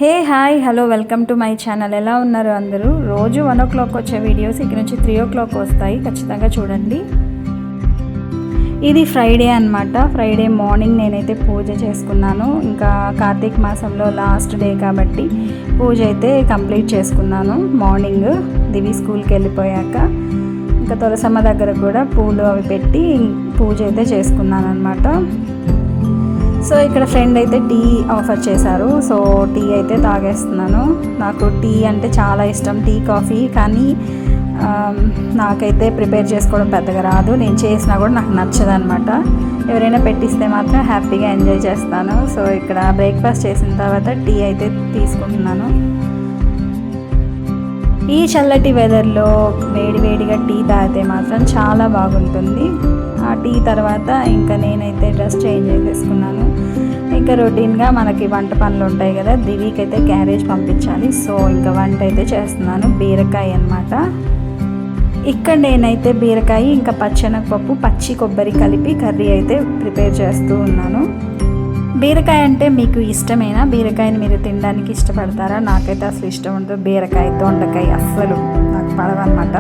Hey hi hello welcome to my channel. ఎలా ఉన్నారు అందరూ? రోజు 1 o'clock వచ్చే వీడియోస్ ఇక్కడ నుంచి 3 o'clock వస్తాయి, ఖచ్చితంగా చూడండి. ఇది ఫ్రైడే అనమాట. ఫ్రైడే మార్నింగ్ నేనైతే పూజ చేసుకున్నాను. ఇంకా కార్తీక మాసంలో లాస్ట్ డే కాబట్టి పూజ అయితే కంప్లీట్ చేసుకున్నాను. మార్నింగ్ దివి స్కూల్కి వెళ్ళిపోయాక ఇంకా తులసమ్మ దగ్గర కూడా పూలు అవి పెట్టి పూజ అయితే చేసుకున్నాను అనమాట. సో ఇక్కడ ఫ్రెండ్ అయితే టీ ఆఫర్ చేశారు. సో టీ అయితే తాగేస్తున్నాను. నాకు టీ అంటే చాలా ఇష్టం, టీ కాఫీ. కానీ నాకైతే ప్రిపేర్ చేసుకోవడం పెద్దగా రాదు. నేను చేసినా కూడా నాకు నచ్చదు అనమాట. ఎవరైనా పెట్టిస్తే మాత్రం హ్యాపీగా ఎంజాయ్ చేస్తాను. సో ఇక్కడ బ్రేక్ఫాస్ట్ చేసిన తర్వాత టీ అయితే తీసుకుంటున్నాను. ఈ చల్లటి వెదర్లో వేడివేడిగా టీ తాగితే మాత్రం చాలా బాగుంటుంది. ఆ టీ తర్వాత ఇంకా నేనైతే డ్రెస్ చేంజ్ చేసేసుకున్నాను. ఇంకా రొటీన్గా మనకి వంట పనులు ఉంటాయి కదా, దివికి అయితే క్యారేజ్ పంపించాలి. సో ఇంకా వంట అయితే చేస్తున్నాను. బీరకాయ అన్నమాట. ఇక్కడ నేనైతే బీరకాయ ఇంకా పచ్చెనగపప్పు పచ్చి కొబ్బరి కలిపి కర్రీ అయితే ప్రిపేర్ చేస్తూ ఉన్నాను. బీరకాయ అంటే మీకు ఇష్టమేనా? బీరకాయని మీరు తినడానికి ఇష్టపడతారా? నాకైతే అసలు ఇష్టం ఉండదు. బీరకాయ, దొండకాయ అస్సలు నాకు పడవన్నమాట.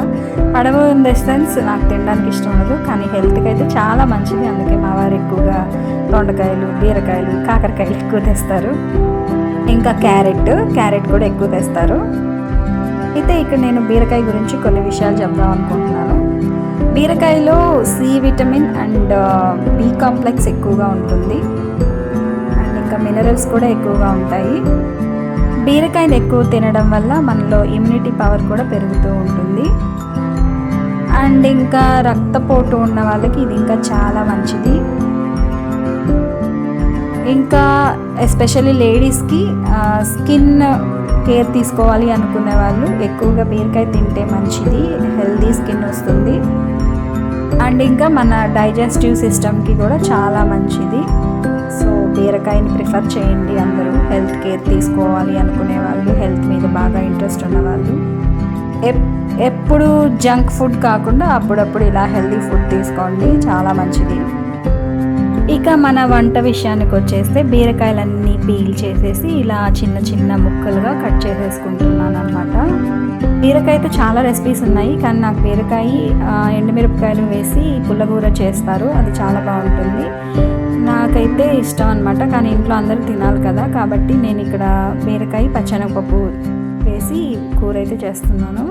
పడవ ఇన్ ద సెన్స్ నాకు తినడానికి ఇష్టం ఉండదు, కానీ హెల్త్కి అయితే చాలా మంచిది. అందుకే మా వారు ఎక్కువగా దొండకాయలు, బీరకాయలు, కాకరకాయలు ఎక్కువ తెస్తారు. ఇంకా క్యారెట్ కూడా ఎక్కువ తెస్తారు. అయితే ఇక్కడ నేను బీరకాయ గురించి కొన్ని విషయాలు చెప్దాం అనుకుంటున్నాను. బీరకాయలో C vitamin and B complex ఎక్కువగా ఉంటుంది. ఇంకా మినరల్స్ కూడా ఎక్కువగా ఉంటాయి. బీరకాయని ఎక్కువ తినడం వల్ల మనలో ఇమ్యూనిటీ పవర్ కూడా పెరుగుతూ ఉంటుంది. అండ్ ఇంకా రక్తపోటు ఉన్న వాళ్ళకి ఇది ఇంకా చాలా మంచిది. ఇంకా ఎస్పెషల్లీ లేడీస్కి స్కిన్ కేర్ తీసుకోవాలి అనుకునే వాళ్ళు ఎక్కువగా బీరకాయ తింటే మంచిది. హెల్దీ స్కిన్ వస్తుంది. అండ్ ఇంకా మన డైజెస్టివ్ సిస్టమ్కి కూడా చాలా మంచిది. సో బీరకాయని ప్రిఫర్ చేయండి అందరూ. హెల్త్ కేర్ తీసుకోవాలి అనుకునే వాళ్ళు, హెల్త్ మీద బాగా ఇంట్రెస్ట్ ఉన్నవాళ్ళు. ఎప్పుడు జంక్ ఫుడ్ కాకుండా అప్పుడప్పుడు ఇలా హెల్తీ ఫుడ్ తీసుకోండి, చాలా మంచిది. ఇక మన వంట విషయానికి వచ్చేస్తే బీరకాయలన్నీ పీల్ చేసేసి ఇలా చిన్న చిన్న ముక్కలుగా కట్ చేసేసుకుంటున్నాను అనమాట. బీరకాయతో చాలా రెసిపీస్ ఉన్నాయి, కానీ నాకు బీరకాయ ఎండుమిరపకాయలు వేసి పుల్లగూర చేస్తారు, అది చాలా బాగుంటుంది. నాకైతే ఇష్టం అనమాట. కానీ ఇంట్లో అందరూ తినాలి కదా, కాబట్టి నేను ఇక్కడ బీరకాయ పచ్చెనగపప్పు వేసి కూర అయితే చేస్తున్నాను.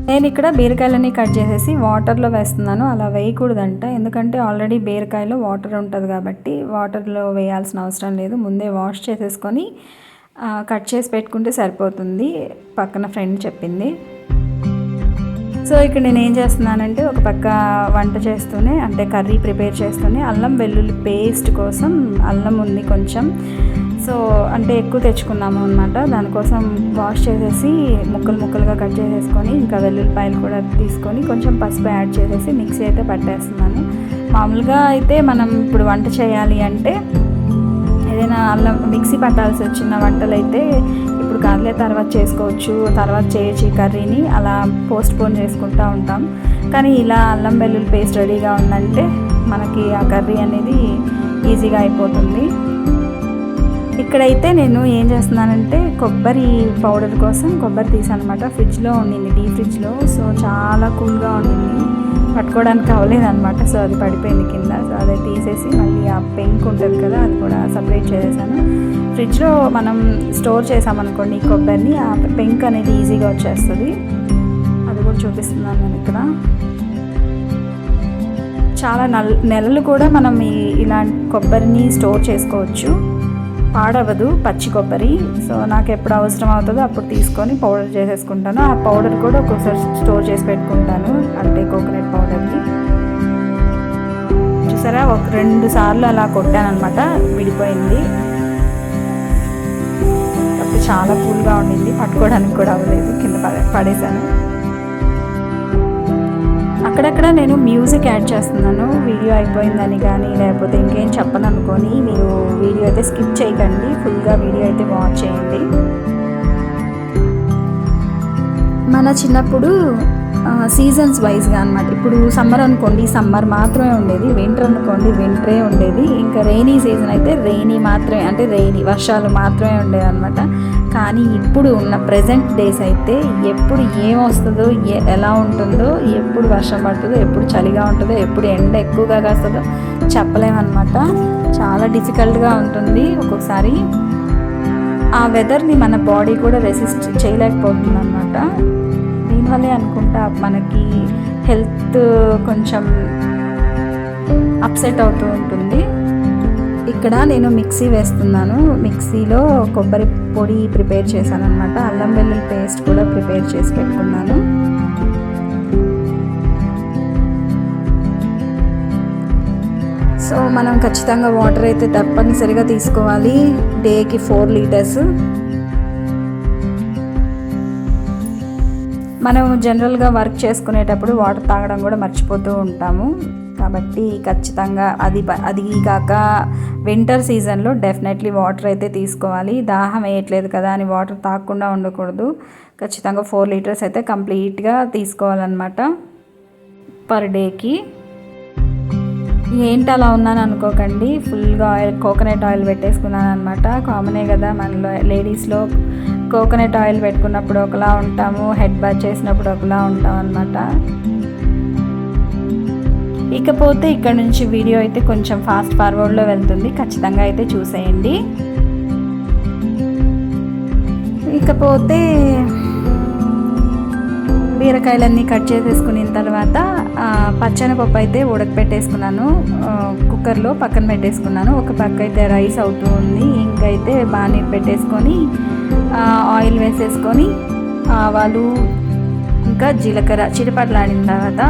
నేను ఇక్కడ బీరకాయలన్నీ కట్ చేసేసి వాటర్లో వేస్తున్నాను. అలా వేయకూడదంట, ఎందుకంటే ఆల్రెడీ బీరకాయలో వాటర్ ఉంటుంది కాబట్టి వాటర్లో వేయాల్సిన అవసరం లేదు. ముందే వాష్ చేసేసుకొని కట్ చేసి పెట్టుకుంటే సరిపోతుంది, పక్కన ఫ్రెండ్ చెప్పింది. సో ఇక్కడ నేను ఏం చేస్తున్నానంటే ఒక పక్క వంట చేస్తూనే, అంటే కర్రీ ప్రిపేర్ చేస్తూనే అల్లం వెల్లుల్లి పేస్ట్ కోసం అల్లం ఉంది కొంచెం. సో అంటే ఎక్కువ తెచ్చుకున్నాము అనమాట. దానికోసం వాష్ చేసేసి ముక్కలుగా కట్ చేసేసుకొని ఇంకా వెల్లుల్లిపాయలు కూడా తీసుకొని కొంచెం పసుపు యాడ్ చేసేసి మిక్సీ అయితే పట్టేస్తున్నాను. మామూలుగా అయితే మనం ఇప్పుడు వంట చేయాలి అంటే ఏదైనా అల్లం మిక్సీ పట్టాల్సి వచ్చిన వంటలు అయితే ఇప్పుడు కాదులే తర్వాత చేసుకోవచ్చు, తర్వాత చేయొచ్చు ఈ కర్రీని, అలా పోస్ట్పోన్ చేసుకుంటూ ఉంటాం. కానీ ఇలా అల్లం వెల్లుల్లి పేస్ట్ రెడీగా ఉందంటే మనకి ఆ కర్రీ అనేది ఈజీగా అయిపోతుంది. ఇక్కడైతే నేను ఏం చేస్తున్నానంటే కొబ్బరి పౌడర్ కోసం కొబ్బరి తీసాను అనమాట. ఫ్రిడ్జ్లో ఉండింది, డీప్ ఫ్రిడ్జ్లో. సో చాలా కూల్గా ఉండింది, పట్టుకోవడానికి అవ్వలేదన్నమాట. సో అది పడిపోయింది కింద. సో అదే తీసేసి మళ్ళీ ఆ పెంక్ ఉంటుంది కదా, అది కూడా సపరేట్ చేసేసాను. ఫ్రిడ్జ్లో మనం స్టోర్ చేసామనుకోండి ఈ కొబ్బరిని, ఆ పెంక్ అనేది ఈజీగా వచ్చేస్తుంది. అది కూడా చూపిస్తున్నాను నేను ఇక్కడ. చాలా నెలలు కూడా మనం ఇలాంటి కొబ్బరిని స్టోర్ చేసుకోవచ్చు, పాడవదు పచ్చి కొబ్బరి. సో నాకు ఎప్పుడు అవసరం అవుతుందో అప్పుడు తీసుకొని పౌడర్ చేసేసుకుంటాను. ఆ పౌడర్ కూడా ఒక్కొక్కసారి స్టోర్ చేసి పెట్టుకుంటాను, అంటే కోకోనట్ పౌడర్ని. చూసారా, 2 సార్లు అలా కొట్టాను అనమాట, విడిపోయింది. అప్పుడు చాలా కూల్గా ఉండింది, పట్టుకోవడానికి కూడా అవ్వలేదు, కింద పడేసాను. అక్కడక్కడ నేను మ్యూజిక్ యాడ్ చేస్తున్నాను, వీడియో అయిపోయిందని కానీ లేకపోతే ఇంకేం చెప్పను అనుకొని మీరు వీడియో అయితే స్కిప్ చేయకండి, ఫుల్గా వీడియో అయితే వాచ్ చేయండి. మన చిన్నప్పుడు సీజన్స్ వైజ్గా అనమాట. ఇప్పుడు సమ్మర్ అనుకోండి సమ్మర్ మాత్రమే ఉండేది, వింటర్ అనుకోండి వింటరే ఉండేది, ఇంకా రెయినీ సీజన్ అయితే రెయినీ మాత్రమే, అంటే రెయినీ వర్షాలు మాత్రమే ఉండేవి అనమాట. కానీ ఇప్పుడు ఉన్న ప్రజెంట్ డేస్ అయితే ఎప్పుడు ఏమొస్తుందో ఎలా ఉంటుందో, ఎప్పుడు వర్షం పడుతుందో, ఎప్పుడు చలిగా ఉంటుందో, ఎప్పుడు ఎండ ఎక్కువగా కాస్తుందో చెప్పలేమన్నమాట. చాలా డిఫికల్ట్గా ఉంటుంది ఒక్కొక్కసారి. ఆ వెదర్ని మన బాడీ కూడా రెసిస్ట్ చేయలేకపోతుంది అనమాట. దీనివల్లే అనుకుంటా మనకి హెల్త్ కొంచెం అప్సెట్ అవుతూ ఉంటుంది. ఇక్కడ నేను మిక్సీ వేస్తున్నాను. మిక్సీలో కొబ్బరి పొడి ప్రిపేర్ చేశాను అనమాట. అల్లం వెల్లుల్లి పేస్ట్ కూడా ప్రిపేర్ చేసి పెట్టుకున్నాను. సో మనం ఖచ్చితంగా వాటర్ అయితే తప్పనిసరిగా తీసుకోవాలి. డేకి 4 లీటర్స్. మనం జనరల్గా వర్క్ చేసుకునేటప్పుడు వాటర్ తాగడం కూడా మర్చిపోతూ ఉంటాము. కాబట్టి ఖచ్చితంగా అది కాక వింటర్ సీజన్లో డెఫినెట్లీ వాటర్ అయితే తీసుకోవాలి. దాహం వేయట్లేదు కదా అని వాటర్ తాగకుండా ఉండకూడదు. ఖచ్చితంగా 4 లీటర్స్ అయితే కంప్లీట్గా తీసుకోవాలన్నమాట పర్ డేకి. ఏంటి అలా ఉన్నాను అనుకోకండి, ఫుల్గా కోకోనట్ ఆయిల్ పెట్టేసుకున్నాను అనమాట. కామనే కదా మనలో లేడీస్లో, కోకోనట్ ఆయిల్ పెట్టుకున్నప్పుడు ఒకలా ఉంటాము, హెడ్ బాత్ చేసినప్పుడు ఒకలా ఉంటాం అనమాట. ఇకపోతే ఇక్కడ నుంచి వీడియో అయితే కొంచెం ఫాస్ట్ ఫార్వర్డ్లో వెళ్తుంది, ఖచ్చితంగా అయితే చూసేయండి. ఇకపోతే బీరకాయలన్నీ కట్ చేసేసుకున్న తర్వాత పచ్చెనపప్పు అయితే ఉడకపెట్టేసుకున్నాను, కుక్కర్లో పక్కన పెట్టేసుకున్నాను. ఒక పక్క అయితే రైస్ అవుతూ ఉంది, ఇంకైతే బాగా పెట్టేసుకొని ఆయిల్ వేసేసుకొని ఆవాలు ఇంకా జీలకర్ర చిటపట్లాడిన తర్వాత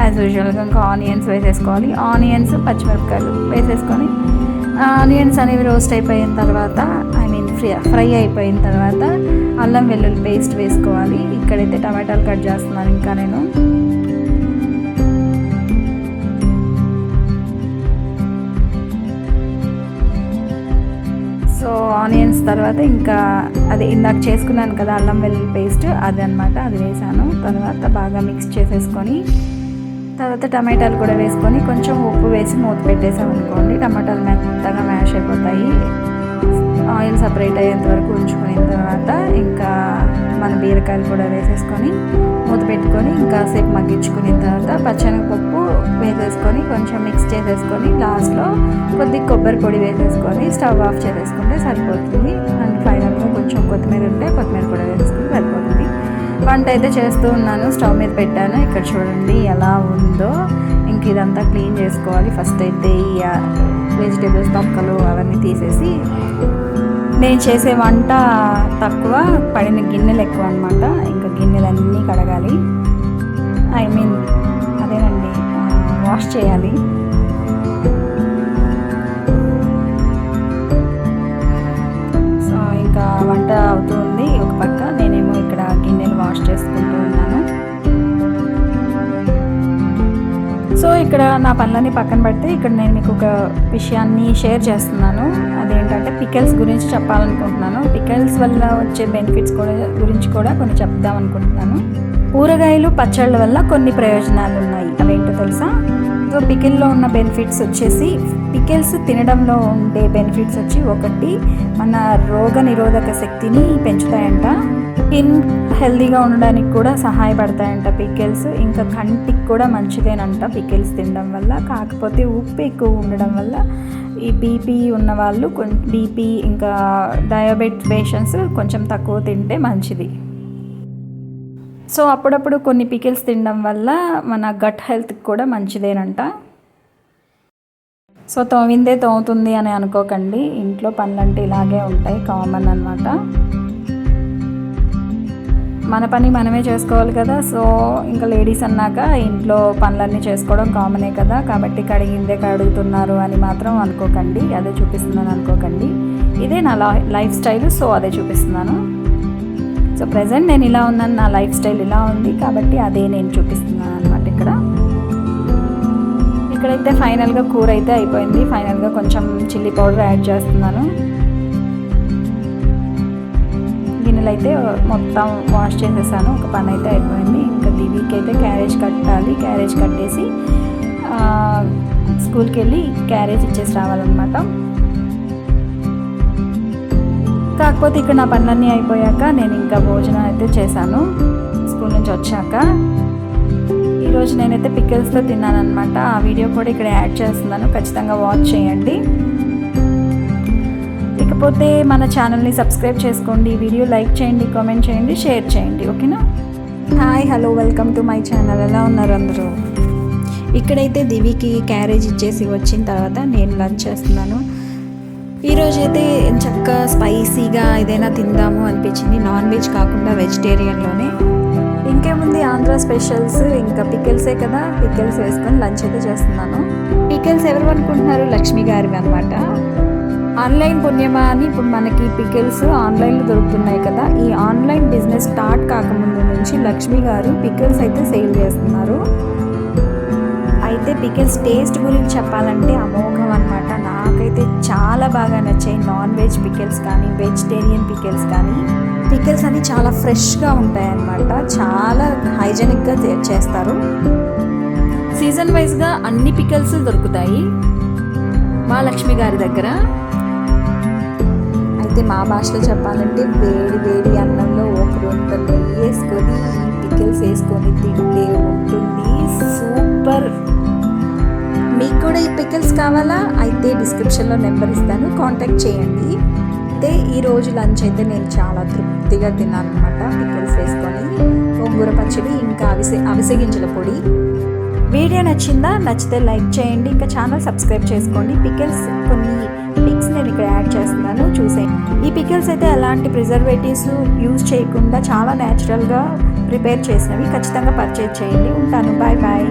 యాజ్ యూజువల్గా ఇంకా ఆనియన్స్ వేసేసుకోవాలి. ఆనియన్స్ పచ్చిమిరపకాయలు వేసేసుకొని ఆనియన్స్ అనేవి రోస్ట్ అయిపోయిన తర్వాత ఫ్రై అయిపోయిన తర్వాత అల్లం వెల్లుల్లి పేస్ట్ వేసుకోవాలి. ఇక్కడైతే టమాటాలు కట్ చేస్తున్నాను ఇంకా నేను. సో ఆనియన్స్ తర్వాత ఇంకా అది ఇందాక చేసుకున్నాను కదా అల్లం వెల్లుల్లి పేస్ట్, అది అనమాట, అది వేసాను. తర్వాత బాగా మిక్స్ చేసేసుకొని తర్వాత టమాటాలు కూడా వేసుకొని కొంచెం ఉప్పు వేసి మూత పెట్టేసాం అనుకోండి, టమాటాలు మెత్తగా మ్యాష్ అయిపోతాయి. ఆయిల్ సపరేట్ అయ్యేంత వరకు ఉంచుకున్న తర్వాత ఇంకా మన బీరకాయలు కూడా వేసేసుకొని మూత పెట్టుకొని ఇంకా సేపు మగ్గించుకున్న తర్వాత పచ్చెనగపప్పు వేసేసుకొని కొంచెం మిక్స్ చేసేసుకొని లాస్ట్లో కొద్ది కొబ్బరి పొడి వేసేసుకొని స్టవ్ ఆఫ్ చేసేసుకుంటే సరిపోతుంది. అండ్ ఫైనల్గా కొంచెం కొత్తిమీర ఉంటే కొత్తిమీర కూడా వేసుకుంటే సరిపోతుంది. వంట అయితే చేస్తూ ఉన్నాను, స్టవ్ మీద పెట్టాను. ఇక్కడ చూడండి ఎలా ఉందో. ఇంక ఇదంతా క్లీన్ చేసుకోవాలి. ఫస్ట్ అయితే ఈ వెజిటేబుల్స్ తొక్కలు అవన్నీ తీసేసి, నేను చేసే వంట తక్కువ, పడిన గిన్నెలు ఎక్కువ అనమాట. ఇంకా గిన్నెలన్నీ కడగాలి, అదేనండి వాష్ చేయాలి. సో ఇంకా వంట అవుతుంది ఒక పక్క, నేనేమో ఇక్కడ గిన్నెలు వాష్ చేసుకుంటూ ఉన్నాను. సో ఇక్కడ నా పనులన్నీ పక్కన పెడితే ఇక్కడ నేను మీకు ఒక విషయాన్ని షేర్ చేస్తున్నాను. అదేంటంటే పికిల్స్ గురించి చెప్పాలనుకుంటున్నాను. పికిల్స్ వల్ల వచ్చే బెనిఫిట్స్ గురించి కూడా కొన్ని చెప్దాం అనుకుంటున్నాను. ఊరగాయలు పచ్చళ్ళ వల్ల కొన్ని ప్రయోజనాలు ఉన్నాయి, అవేంటో తెలుసా? సో పికిల్లో ఉన్న బెనిఫిట్స్ వచ్చేసి, పికిల్స్ తినడంలో ఉండే బెనిఫిట్స్ వచ్చి, ఒకటి మన రోగ నిరోధక శక్తిని పెంచుతాయంట, స్కిన్ హెల్తీగా ఉండడానికి కూడా సహాయపడతాయంట పికిల్స్. ఇంకా కంటికి కూడా మంచిదేనంట పికిల్స్ తినడం వల్ల. కాకపోతే ఉప్పు ఎక్కువ ఉండడం వల్ల ఈ బీపీ ఉన్నవాళ్ళు, బీపీ ఇంకా డయాబెటిస్ పేషెంట్స్ కొంచెం తక్కువ తింటే మంచిది. సో అప్పుడప్పుడు కొన్ని పికిల్స్ తినడం వల్ల మన గట్ హెల్త్కి కూడా మంచిదేనంట. సో తోమిందే తోముతుంది అని అనుకోకండి, ఇంట్లో పనులంటే ఇలాగే ఉంటాయి, కామన్ అన్నమాట. మన పని మనమే చేసుకోవాలి కదా. సో ఇంకా లేడీస్ అన్నాక ఇంట్లో పనులన్నీ చేసుకోవడం కామనే కదా. కాబట్టి కడిగిందే కడుగుతున్నారు అని మాత్రం అనుకోకండి, అదే చూపిస్తున్నాను అనుకోకండి. ఇదే నా లైఫ్ స్టైల్, సో అదే చూపిస్తున్నాను. సో ప్రజెంట్ నేను ఇలా ఉన్నాను, నా లైఫ్ స్టైల్ ఇలా ఉంది కాబట్టి అదే నేను చూపిస్తున్నాను అనమాట. ఇక్కడైతే ఫైనల్గా కూర అయితే అయిపోయింది. ఫైనల్గా కొంచెం చిల్లీ పౌడర్ యాడ్ చేస్తున్నాను. గిన్నెలు అయితే మొత్తం వాష్ చేసేసాను, ఒక పని అయితే అయిపోయింది. ఇంకా దివికి అయితే క్యారేజ్ కట్టాలి. క్యారేజ్ కట్టేసి స్కూల్కి వెళ్ళి క్యారేజ్ ఇచ్చేసి రావాలన్నమాట. కాకపోతే ఇక్కడ నా పనులన్నీ అయిపోయాక నేను ఇంకా భోజనం అయితే చేశాను. స్కూల్ నుంచి వచ్చాక ఈరోజు నేనైతే పికిల్స్తో తిన్నాను అనమాట. ఆ వీడియో కూడా ఇక్కడ యాడ్ చేస్తున్నాను, ఖచ్చితంగా వాచ్ చేయండి. ఇకపోతే మన ఛానల్ని సబ్స్క్రైబ్ చేసుకోండి, వీడియో లైక్ చేయండి, కామెంట్ చేయండి, షేర్ చేయండి. ఓకేనా? Hi, hello, welcome to my channel. ఎలా ఉన్నారు అందరూ? ఇక్కడైతే దివికి క్యారేజ్ ఇచ్చేసి వచ్చిన తర్వాత నేను లంచ్ చేస్తున్నాను. ఈరోజైతే చక్కగా స్పైసీగా ఏదైనా తిందాము అనిపించింది, నాన్ వెజ్ కాకుండా వెజిటేరియన్లోనే. ఇంకేముంది, ఆంధ్ర స్పెషల్స్ ఇంకా పికిల్సే కదా, పికిల్స్ వేసుకొని లంచ్ అయితే చేస్తున్నాను. పికిల్స్ ఎవరు అనుకుంటున్నారు? లక్ష్మి గారివి అనమాట. ఆన్లైన్ పుణ్యమా అని ఇప్పుడు మనకి పికిల్స్ ఆన్లైన్లో దొరుకుతున్నాయి కదా. ఈ ఆన్లైన్ బిజినెస్ స్టార్ట్ కాకముందు నుంచి లక్ష్మి గారు పికిల్స్ అయితే సేల్ చేస్తున్నారు. అయితే పికిల్స్ టేస్ట్ గురించి చెప్పాలంటే అమోఘం అనమాట. నాకైతే చాలా బాగా నచ్చాయి. నాన్ వెజ్ పికిల్స్ కానీ, వెజిటేరియన్ పికిల్స్ కానీ. పికిల్స్ అన్ని చాలా ఫ్రెష్గా ఉంటాయి అన్నమాట, చాలా హైజెనిక్గా చేస్తారు. సీజన్ వైజ్గా అన్ని పికిల్స్ దొరుకుతాయి మా లక్ష్మి గారి దగ్గర. అయితే మా భాషలో చెప్పాలంటే వేడి వేడి అన్నంలో ఒక రొంత నెయ్యి వేసుకొని పికిల్స్ వేసుకొని తింటే ఉంటుంది సూపర్. మీకు కూడా ఈ పికిల్స్ కావాలా? అయితే డిస్క్రిప్షన్లో నెంబర్ ఇస్తాను, కాంటాక్ట్ చేయండి. అయితే ఈరోజు లంచ్ అయితే నేను చాలా తృప్తిగా తిన్నాను అనమాట. పికిల్స్ వేసుకొని గోంగూర పచ్చడి, ఇంకా అవిసె గింజల పొడి. వీడియో నచ్చిందా? నచ్చితే లైక్ చేయండి, ఇంకా ఛానల్ సబ్స్క్రైబ్ చేసుకోండి. పికిల్స్ కొన్ని పిక్స్ నేను ఇక్కడ యాడ్ చేస్తున్నాను, చూసేయండి. ఈ పికిల్స్ అయితే ఎలాంటి ప్రిజర్వేటివ్స్ యూజ్ చేయకుండా చాలా న్యాచురల్గా ప్రిపేర్ చేసినవి. ఖచ్చితంగా పర్చేజ్ చేయండి. ఉంటాను, బాయ్ బాయ్.